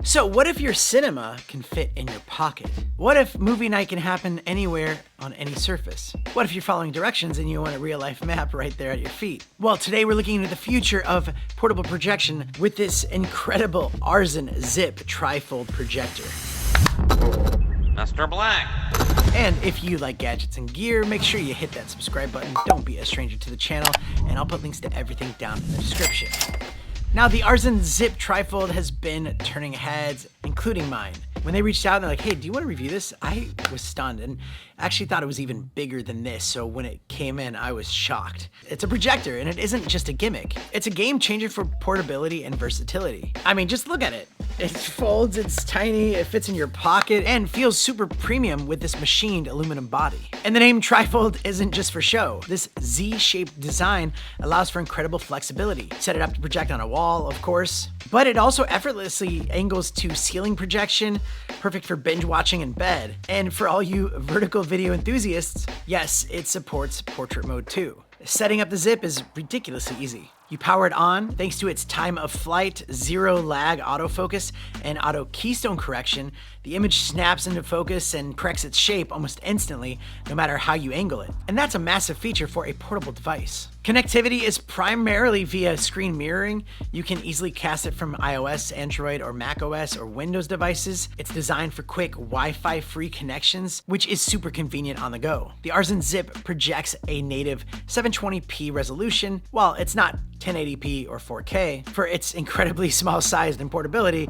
So what if your cinema can fit in your pocket? What if movie night can happen anywhere on any surface? What if you're following directions and you want a real life map right there at your feet? Well, today we're looking into the future of portable projection with this incredible Aurzen Zip trifold projector. MrBlack. And if you like gadgets and gear, make sure you hit that subscribe button. Don't be a stranger to the channel, and I'll put links to everything down in the description. Now, the Aurzen Zip trifold has been turning heads, including mine. When they reached out and they're like, hey, do you want to review this? I was stunned and actually thought it was even bigger than this. So when it came in, I was shocked. It's a projector and it isn't just a gimmick. It's a game changer for portability and versatility. I mean, just look at it. It folds, it's tiny, it fits in your pocket, and feels super premium with this machined aluminum body. And the name trifold isn't just for show. This Z-shaped design allows for incredible flexibility. Set it up to project on a wall, of course, but it also effortlessly angles to ceiling projection, perfect for binge watching in bed. And for all you vertical video enthusiasts, yes, it supports portrait mode too. Setting up the Zip is ridiculously easy. You power it on thanks to its time of flight, zero lag autofocus, and auto keystone correction. The image snaps into focus and corrects its shape almost instantly, no matter how you angle it. And that's a massive feature for a portable device. Connectivity is primarily via screen mirroring. You can easily cast it from iOS, Android, or macOS or Windows devices. It's designed for quick Wi-Fi free connections, which is super convenient on the go. The Aurzen Zip projects a native 720p resolution. While it's not 1080p or 4K, for its incredibly small size and portability,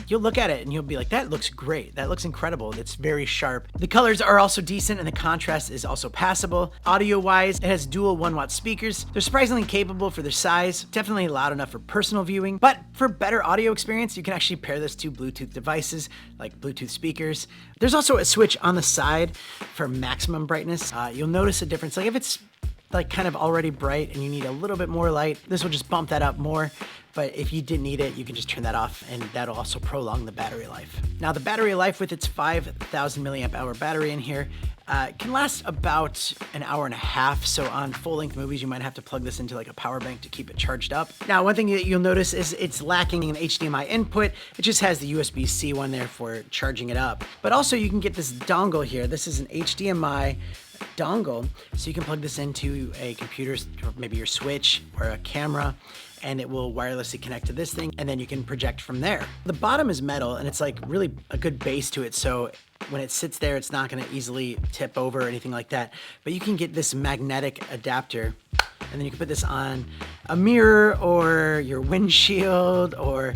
you'll look at it and you'll be like, that looks great. That looks incredible. It's very sharp. The colors are also decent and the contrast is also passable. Audio-wise, it has dual 1-watt speakers. They're surprisingly capable for their size, definitely loud enough for personal viewing, but for better audio experience, you can actually pair this to Bluetooth devices like Bluetooth speakers. There's also a switch on the side for maximum brightness. You'll notice a difference. Like if it's like kind of already bright and you need a little bit more light, this will just bump that up more. But if you didn't need it, you can just turn that off and that'll also prolong the battery life. Now the battery life with its 5,000 milliamp hour battery in here can last about an hour and a half. So on full length movies, you might have to plug this into like a power bank to keep it charged up. Now, one thing that you'll notice is it's lacking an HDMI input. It just has the USB-C one there for charging it up. But also you can get this dongle here. This is an HDMI dongle, so you can plug this into a computer or maybe your Switch or a camera, and it will wirelessly connect to this thing, and then you can project from there. The bottom is metal and it's like really a good base to it, so when it sits there it's not going to easily tip over or anything like that. But you can get this magnetic adapter and then you can put this on a mirror or your windshield or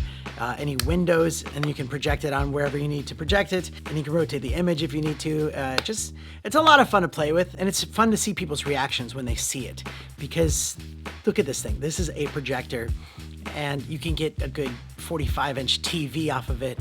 any windows, and you can project it on wherever you need to project it, and you can rotate the image if you need to. It's a lot of fun to play with, and it's fun to see people's reactions when they see it, because look at this thing. This is a projector and you can get a good 45-inch TV off of it,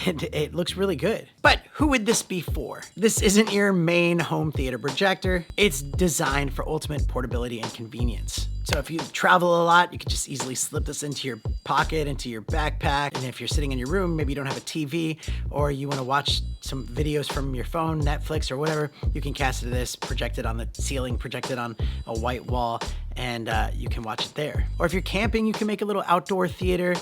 and it looks really good. But who would this be for? This isn't your main home theater projector. It's designed for ultimate portability and convenience. So if you travel a lot, you can just easily slip this into your pocket, into your backpack. And if you're sitting in your room, maybe you don't have a TV, or you want to watch some videos from your phone, Netflix or whatever, you can cast it to this, project it on the ceiling, project it on a white wall, and you can watch it there. Or if you're camping, you can make a little outdoor theater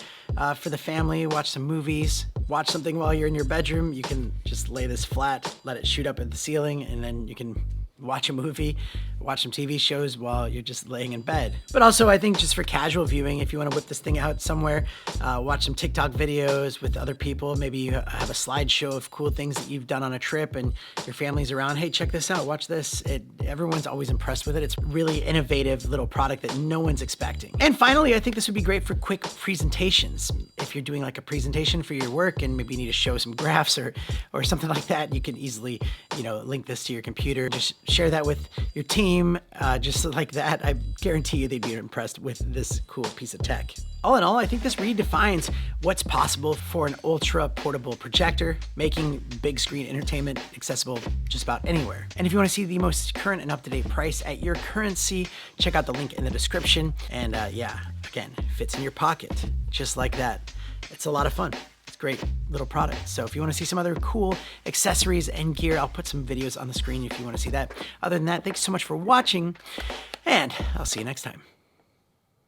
for the family, watch some movies, watch something while you're in your bedroom. You can just lay this flat, let it shoot up at the ceiling, and then you can watch a movie, watch some TV shows while you're just laying in bed. But also, I think just for casual viewing, if you want to whip this thing out somewhere, watch some TikTok videos with other people, maybe you have a slideshow of cool things that you've done on a trip and your family's around, hey, check this out, watch this. Everyone's always impressed with it. It's really innovative little product that no one's expecting. And finally, I think this would be great for quick presentations. If you're doing like a presentation for your work and maybe you need to show some graphs or something like that, you can easily, link this to your computer, just share that with your team, just like that. I guarantee you they'd be impressed with this cool piece of tech. All in all, I think this redefines what's possible for an ultra portable projector, making big screen entertainment accessible just about anywhere. And if you want to see the most current and up-to-date price at your currency, check out the link in the description. And again, fits in your pocket, just like that. It's a lot of fun. Great little product. So if you want to see some other cool accessories and gear, I'll put some videos on the screen if you want to see that. Other than that, thanks so much for watching, and I'll see you next time.